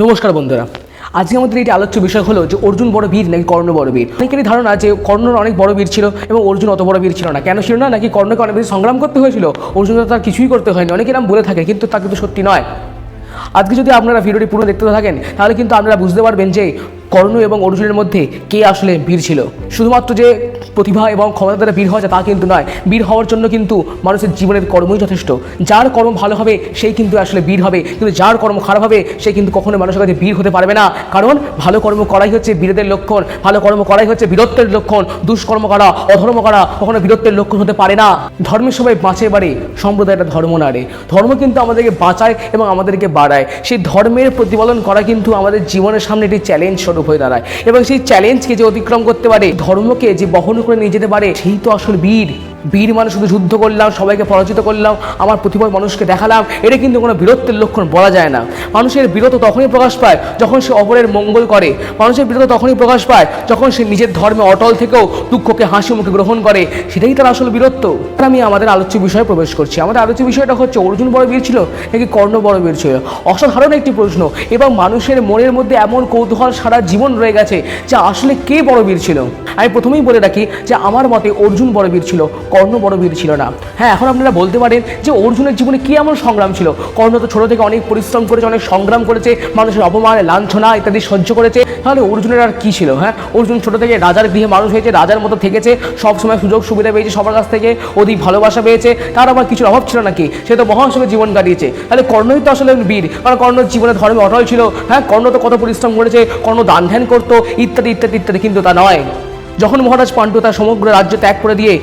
নমস্কার বন্ধুরা, আজকে আমাদের এই আলোচ্য বিষয় হলো যে অর্জুন বড় বীর নাকি কর্ণ বড় বীর। অনেকেরই ধারণা যে কর্ণ অনেক বড় বীর ছিল এবং অর্জুন অত বড় বীর ছিল না। কেন ছিল না? নাকি কর্ণকে অনেক বেশি সংগ্রাম করতে হয়েছিল, অর্জুন তার কিছুই করতে হয়নি, অনেকে নাম বলে থাকে, কিন্তু তা কিন্তু সত্যি নয়। আজকে যদি আপনারা ভিডিওটি পুরো দেখতে থাকেন তাহলে কিন্তু আপনারা বুঝতে পারবেন যে কর্ণ এবং অর্জুনের মধ্যে কে আসলে বীর ছিল। শুধুমাত্র যে প্রতিভা এবং ক্ষমতা দ্বারা বীর হওয়া যায় তা কিন্তু নয়, বীর হওয়ার জন্য কিন্তু মানুষের জীবনের কর্মই যথেষ্ট। যার কর্ম ভালো হবে সেই কিন্তু আসলে বীর হবে, কিন্তু যার কর্ম খারাপ হবে সে কিন্তু কখনো মানুষের কাছে বীর হতে পারবে না। কারণ ভালো কর্ম করাই হচ্ছে বীরদের লক্ষণ, ভালো কর্ম করাই হচ্ছে বীরত্বের লক্ষণ। দুষ্কর্ম করা, অধর্ম করা কখনো বীরত্বের লক্ষণ হতে পারে না। ধর্মের সবাই বাঁচে বাড়ে, সম্প্রদায়টা ধর্ম নাড়ে। ধর্ম কিন্তু আমাদেরকে বাঁচায় এবং আমাদেরকে বাড়ায়। সেই ধর্মের প্রতিপালন করা কিন্তু আমাদের জীবনের সামনে একটি চ্যালেঞ্জ স্বরূপ হয়ে দাঁড়ায়, এবং সেই চ্যালেঞ্জকে যে অতিক্রম করতে পারে, ধর্মকে যে বহন করে নিয়ে যেতে পারে, সেই তো আসল বীর। বীর মানে শুধু যুদ্ধ করলাম, সবাইকে পরাজিত করলাম, আমার প্রতিভা মানুষকে দেখালাম, এটা কিন্তু কোনো বীরত্বের লক্ষণ বলা যায় না। মানুষের বীরত্ব তখনই প্রকাশ পায় যখন সে অপরের মঙ্গল করে। মানুষের বীরত্ব তখনই প্রকাশ পায় যখন সে নিজের ধর্মে অটল থেকেও দুঃখকে হাসি মুখে গ্রহণ করে, সেটাই তার আসল বীরত্ব। আমি আমাদের আলোচ্য বিষয়ে প্রবেশ করছি। আমাদের আলোচ্য বিষয়টা হচ্ছে অর্জুন বড় বীর ছিল নাকি কর্ণ বড় বীর ছিল। অসাধারণ একটি প্রশ্ন, এবং মানুষের মনের মধ্যে এমন কৌতূহল সারা জীবন রয়ে গেছে যে আসলে কে বড় বীর ছিল। আমি প্রথমেই বলে রাখি যে আমার মতে অর্জুন বড় বীর ছিল, কর্ণ বড় বীর ছিল না। হ্যাঁ, এখন আপনারা বলতে পারেন যে অর্জুনের জীবনে কি এমন সংগ্রাম ছিল? কর্ণ তো ছোট থেকে অনেক পরিশ্রম করেছে, অনেক সংগ্রাম করেছে, মানুষের অপমান, লাঞ্ছনা ইত্যাদি সহ্য করেছে, তাহলে অর্জুনের আর কি ছিল? হ্যাঁ, অর্জুন ছোট থেকে রাজার গৃহে মানুষ হয়েছে, রাজার মতো থেকেছে, সবসময় সুযোগ সুবিধা পেয়েছে সবার কাছ থেকে, অধিক ভালোবাসা পেয়েছে, তার আবার কিছুর অভাব ছিল নাকি? সে তো মহাসুখে জীবন কাটিয়েছে। তাহলে কর্ণই তো আসলে বীর, কারণ কর্ণ জীবনে ধর্মে অটল ছিল। হ্যাঁ, কর্ণ তো কত পরিশ্রম করেছে, কর্ণ দান ধ্যান করতো ইত্যাদি ইত্যাদি ইত্যাদি, কিন্তু তা নয়। যখন মহারাজ পাণ্ডু তার সমগ্র রাজ্য ত্যাগ করে দিয়ে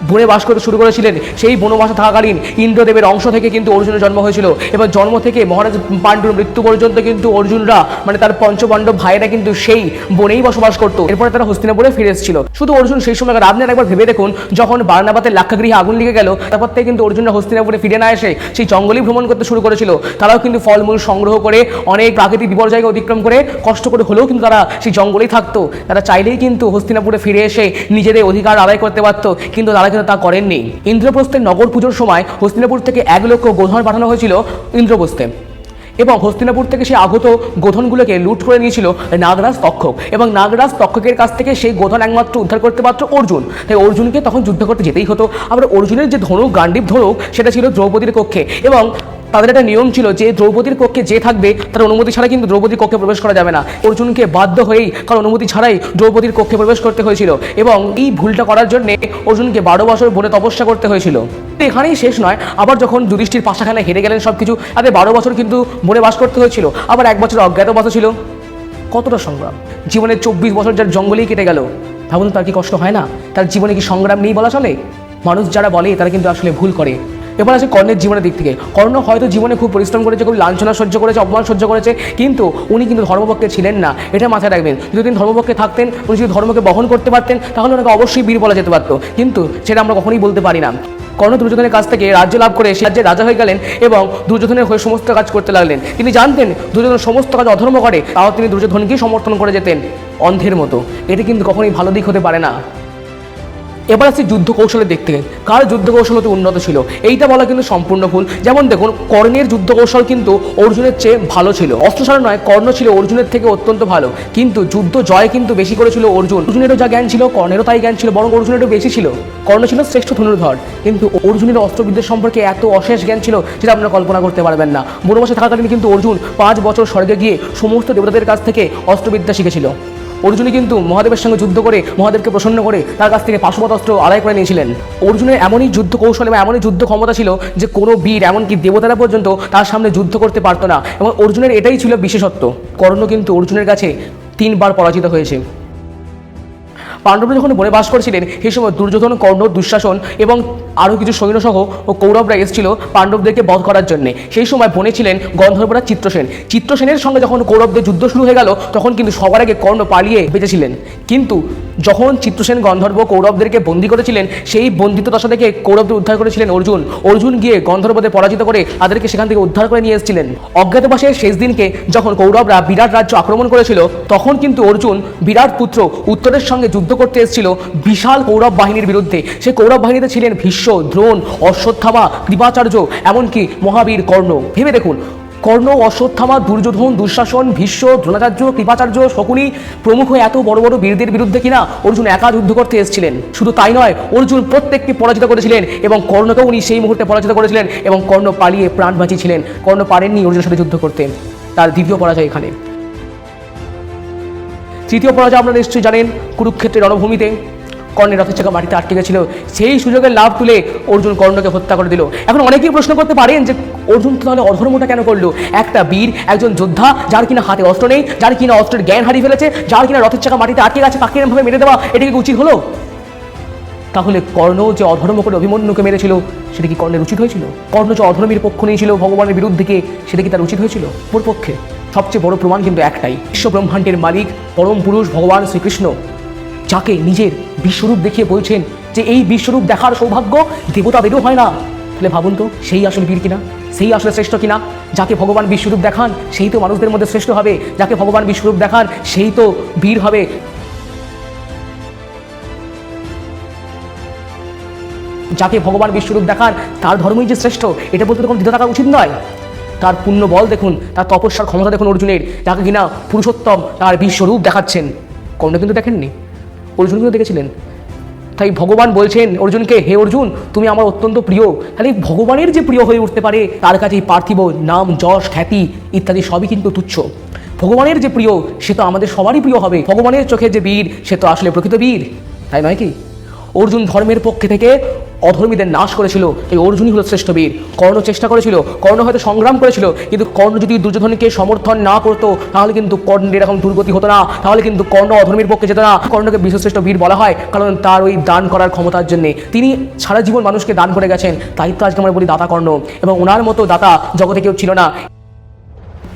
বনে বাস করতে শুরু করেছিলেন, সেই বনবাসে থাকাকালীন ইন্দ্রদেবের অংশ থেকে কিন্তু অর্জুনের জন্ম হয়েছিল, এবং জন্ম থেকে মহারাজ পাণ্ডুর মৃত্যু পর্যন্ত কিন্তু অর্জুনরা মানে তার পঞ্চপাণ্ডব ভাইয়েরা কিন্তু সেই বনেই বসবাস করতো। এরপরে তারা হস্তিনাপুরে ফিরে এসেছিল। শুধু অর্জুন সেই সময়, আপনারা একবার ভেবে দেখুন, যখন বারনাবাতের লাক্ষাগৃহে আগুন লেগে গেল, তারপর থেকে কিন্তু অর্জুনরা হস্তিনাপুরে ফিরে না এসে সেই জঙ্গলেই ভ্রমণ করতে শুরু করেছিল। তারাও কিন্তু ফলমূল সংগ্রহ করে, অনেক প্রাকৃতিক বিপর্যয়কে অতিক্রম করে, কষ্ট করে হলেও কিন্তু তারা সেই জঙ্গলেই থাকতো। তারা চাইলেই কিন্তু হস্তিনাপুরে ফিরে এসে নিজেদের অধিকার আদায় করতে পারতো, কিন্তু তারা কিন্তু তা করেননি। ইন্দ্রপ্রস্থের নগর পুজোর সময় হস্তিনাপুর থেকে 1 লক্ষ গোধন পাঠানো হয়েছিল ইন্দ্রপ্রস্থে, এবং হস্তিনাপুর থেকে সেই আগত গোধনগুলোকে লুট করে নিয়েছিল নাগরাজ তক্ষক, এবং নাগরাজ তক্ষকের কাছ থেকে সেই গোধন একমাত্র উদ্ধার করতে পারত অর্জুন। তাই অর্জুনকে তখন যুদ্ধ করতে যেতেই হতো। আবার অর্জুনের যে ধনুক, গান্ডীব ধনুক, সেটা ছিল দ্রৌপদীর কক্ষে, এবং তাদের একটা নিয়ম ছিল যে দ্রৌপদীর কক্ষে যে থাকবে তার অনুমতি ছাড়া কিন্তু দ্রৌপদীর কক্ষে প্রবেশ করা যাবে না। অর্জুনকে বাধ্য হয়েই, কারণ অনুমতি ছাড়াই দ্রৌপদীর কক্ষে প্রবেশ করতে হয়েছিল, এবং এই ভুলটা করার জন্য অর্জুনকে 12 বছর বনে তপস্যা করতে হয়েছিল। এখানেই শেষ নয়, আবার যখন যুধিষ্ঠির পাশাখানায় হেরে গেলেন সব কিছু, তাদের 12 বছর কিন্তু বনে বাস করতে হয়েছিল, আবার 1 বছর অজ্ঞাতবাস ছিল। কতটা সংগ্রাম! জীবনের 24 বছর যার জঙ্গলেই কেটে গেল, ভাবুন তার কি কষ্ট হয় না? তার জীবনে কি সংগ্রাম নেই বলা চলে? মানুষ যারা বলে তারা কিন্তু আসলে ভুল করে। এবার আছে কর্ণের জীবনের দিক থেকে। কর্ণ হয়তো জীবনে খুব পরিশ্রম করেছে, খুব লাঞ্ছনা সহ্য করেছে, অপমান সহ্য করেছে, কিন্তু উনি কিন্তু ধর্মপক্ষে ছিলেন না, এটা মাথায় রাখবেন। যদি তিনি ধর্মপক্ষে থাকতেন, উনি যদি ধর্মকে বহন করতে পারতেন, তাহলে ওনাকে অবশ্যই বীর বলা যেতে পারত, কিন্তু সেটা আমরা কখনোই বলতে পারি না। কর্ণ দুর্যোধনের কাছ থেকে রাজ্য লাভ করে সে রাজ্যের রাজা হয়ে গেলেন, এবং দুর্যোধনের হয়ে সমস্ত কাজ করতে লাগলেন। তিনি জানতেন দুর্যোধন সমস্ত কাজ অধর্ম করে, তাও তিনি দুর্যোধনকেই সমর্থন করে যেতেন অন্ধের মতো। এটা কিন্তু কখনোই ভালো দিক হতে পারে না। এবার আসছে যুদ্ধ কৌশলের দিক থেকে, কার যুদ্ধ কৌশল অতি উন্নত ছিল, এইটা বলা কিন্তু সম্পূর্ণ ভুল। যেমন দেখুন, কর্ণের যুদ্ধ কৌশল কিন্তু অর্জুনের চেয়ে ভালো ছিল। অস্ত্রসার নয়, কর্ণ ছিল অর্জুনের থেকে অত্যন্ত ভালো, কিন্তু যুদ্ধ জয় কিন্তু বেশি করেছিল অর্জুন। অর্জুনেরও যা জ্ঞান ছিল কর্ণেরও তাই জ্ঞান ছিল, বরং অর্জুনেরও বেশি ছিল। কর্ণ ছিল শ্রেষ্ঠ ধনুর্ধর, কিন্তু অর্জুনের অস্ত্রবিদ্যার সম্পর্কে এত অশেষ জ্ঞান ছিল যেটা আপনারা কল্পনা করতে পারবেন না। বনবাসে থাকাকালীন কিন্তু অর্জুন 5 বছর স্বর্গে গিয়ে সমস্ত দেবতাদের কাছ থেকে অস্ত্রবিদ্যা শিখেছিল। অর্জুনই কিন্তু মহাদেবের সঙ্গে যুদ্ধ করে, মহাদেবকে প্রসন্ন করে তার কাছ থেকে পাশুপত অস্ত্র আদায় করে নিয়েছিলেন। অর্জুনের এমনই যুদ্ধ কৌশল এবং এমনই যুদ্ধ ক্ষমতা ছিল যে কোনো বীর, এমনকি দেবতারা পর্যন্ত তার সামনে যুদ্ধ করতে পারতো না, এবং অর্জুনের এটাই ছিল বিশেষত্ব। কর্ণ কিন্তু অর্জুনের কাছে 3 বার পরাজিত হয়েছে। পাণ্ডবরা যখন বনে বাস করছিলেন, সেই সময় দুর্যোধন, কর্ণ, দুঃশাসন এবং আরও কিছু সৈন্যসহ ও কৌরবরা এসেছিল পাণ্ডবদেরকে বধ করার জন্যে। সেই সময় বনে ছিলেন গন্ধর্বরা চিত্রসেন। চিত্রসেনের সঙ্গে যখন কৌরবদের যুদ্ধ শুরু হয়ে গেল, তখন কিন্তু সবার আগে কর্ণ পালিয়ে বেঁচেছিলেন। কিন্তু যখন চিত্রসেন গন্ধর্ব কৌরবদেরকে বন্দী করেছিলেন, সেই বন্দিত দশা থেকে কৌরবদের উদ্ধার করেছিলেন অর্জুন। অর্জুন গিয়ে গন্ধর্বদের পরাজিত করে তাদেরকে সেখান থেকে উদ্ধার করে নিয়ে এসেছিলেন। অজ্ঞাতবাসের শেষ দিনকে যখন কৌরবরা বিরাট রাজ্য আক্রমণ করেছিল, তখন কিন্তু অর্জুন বিরাট পুত্র উত্তরের সঙ্গে যুদ্ধ করতে এসেছিল বিশাল কৌরব বাহিনীর বিরুদ্ধে। সেই কৌরব বাহিনীতে ছিলেন ভীষ্ম, দ্রোণ, অশ্বত্থামা, কৃপাচার্য, এমনকি মহাবীর কর্ণ। ভেবে দেখুন, কর্ণ, অশ্বত্থামা, দুর্যোধন, দুঃশাসন, ভীষ্ম, দ্রোণাচার্য, কৃপাচার্য, শকুনি প্রমুখ এত বড় বড় বীরদের বিরুদ্ধে কিনা অর্জুন একা যুদ্ধ করতে এসেছিলেন। শুধু তাই নয়, অর্জুন প্রত্যেককে পরাজিত করেছিলেন এবং কর্ণকেও উনি সেই মুহূর্তে পরাজিত করেছিলেন এবং কর্ণ পালিয়ে প্রাণ বাঁচিয়েছিলেন। কর্ণ পারেননি অর্জুনের সাথে যুদ্ধ করতে। তার দ্বিতীয় পরাজয় এখানে। তৃতীয় পরাজয় আপনারা নিশ্চয়ই জানেন, কুরুক্ষেত্রের রণভূমিতে কর্ণের রথের চাকা মাটিতে আটকে গেছিল। সেই সুযোগের লাভ তুলে অর্জুন কর্ণকে হত্যা করে দিল। এখন অনেকেই প্রশ্ন করতে পারেন যে অর্জুন তাহলে অধর্মটা কেন করলো? একটা বীর, একজন যোদ্ধা, যার কিনা হাতে অস্ত্র নেই, যার কিনা অস্ত্রের জ্ঞান হারিয়ে ফেলেছে, যার কিনা রথের চাকা মাটিতে আটকে গেছে, তাকে এরকমভাবে মেরে দেওয়া এটা কি উচিত হলো? তাহলে কর্ণ যে অধর্ম করে অভিমন্যুকে মেরেছিল সেটা কি কর্ণের উচিত হয়েছিল? কর্ণ যে অধর্মের পক্ষ নিয়েছিল ভগবানের বিরুদ্ধে গিয়ে, সেটা কি তার উচিত হয়েছিল? ওর পক্ষে সবচেয়ে বড় প্রমাণ কিন্তু একটাই, বিশ্ব ব্রহ্মাণ্ডের মালিক পরম পুরুষ ভগবান শ্রীকৃষ্ণ, যাকে নিজের বিশ্বরূপ দেখিয়ে বলছেন যে এই বিশ্বরূপ দেখার সৌভাগ্য দেবতাদেরও হয় না। তাহলে ভাবুন তো, সেই আসলে বীর কিনা, সেই আসলে শ্রেষ্ঠ কিনা? যাকে ভগবান বিশ্বরূপ দেখান সেই তো মানুষদের মধ্যে শ্রেষ্ঠ হবে, যাকে ভগবান বিশ্বরূপ দেখান সেই তো বীর হবে। যাকে ভগবান বিশ্বরূপ দেখান তার ধর্মই যে শ্রেষ্ঠ, এটা বলতে তো কোনো দ্বিধা থাকা উচিত নয়। তার পুণ্য বল দেখুন, তার তপস্যার ক্ষমতা দেখুন অর্জুনের, যাকে কিনা পুরুষোত্তম তার বিশ্বরূপ দেখাচ্ছেন। কর্ণ কিন্তু দেখেননি, অর্জুন কিন্তু দেখেছিলেন। তাই ভগবান বলছেন অর্জুনকে, হে অর্জুন তুমি আমার অত্যন্ত প্রিয়। তাহলে ভগবানের যে প্রিয় হয়ে উঠতে পারে তার কাছে পার্থিব নাম, যশ, খ্যাতি ইত্যাদি সবই কিন্তু তুচ্ছ। ভগবানের যে প্রিয় সে তো আমাদের সবারই প্রিয় হবে। ভগবানের চোখে যে বীর সে তো আসলে প্রকৃত বীর, তাই নয় কি? অর্জুন ধর্মের পক্ষে থেকে অধর্মীদের নাশ করেছিল, এই অর্জুনই হলো শ্রেষ্ঠ বীর। কর্ণ চেষ্টা করেছিল, কর্ণ হয়তো সংগ্রাম করেছিল, কিন্তু কর্ণ যদি দুর্যোধনকে সমর্থন না করতো তাহলে কিন্তু কর্ণের এরকম দুর্গতি হতো না, তাহলে কিন্তু কর্ণ অধর্মের পক্ষে যেত না। কর্ণকে বিশ্বশ্রেষ্ঠ বীর বলা হয় কারণ তার ওই দান করার ক্ষমতার জন্যে। তিনি সারা জীবন মানুষকে দান করে গেছেন, তাই তো আজকে আমরা বলি দাতা কর্ণ, এবং ওনার মতো দাতা জগতে কেউ ছিল না।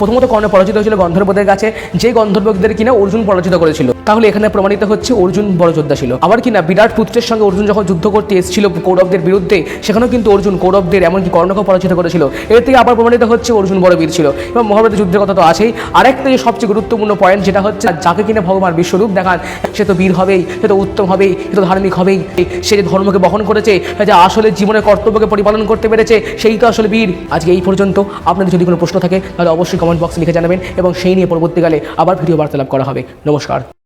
প্রথমত কর্ণ পরাজিত হয়েছিল গন্ধর্বদের কাছে, যে গন্ধর্বদের কিনা অর্জুন পরাজিত করেছিল। তাহলে এখানে প্রমাণিত হচ্ছে অর্জুন বড় যোদ্ধা ছিল। আবার কিনা বিরাট পুত্রের সঙ্গে অর্জুন যখন যুদ্ধ করতে এসেছিল কৌরবদের বিরুদ্ধে, সেখানেও কিন্তু অর্জুন কৌরবদের এমনকি কর্ণকেও পরাজিত করেছিল। এর থেকে আবার প্রমাণিত হচ্ছে অর্জুন বড় বীর ছিল। এবং মহাভারতের যুদ্ধের কথা তো আছেই। আরেকটা যে সবচেয়ে গুরুত্বপূর্ণ পয়েন্ট, যেটা হচ্ছে যাকে কিনা ভগবান বিশ্বরূপ দেখান সে তো বীর হবেই, সে তো উত্তম হবেই, সে তো ধার্মিক হবেই। সে যে ধর্মকে বহন করেছে, যে আসলে জীবনের কর্তব্যকে পরিপালন করতে পেরেছে, সেই তো আসলে বীর। আজকে এই পর্যন্ত। আপনাদের যদি কোনো প্রশ্ন থাকে তাহলে অবশ্যই কমেন্ট বক্সে লিখে জানাবেন এবং সেই নিয়ে পরবর্তীকালে আবার ভিডিও বার্তালাপ করা হবে। নমস্কার।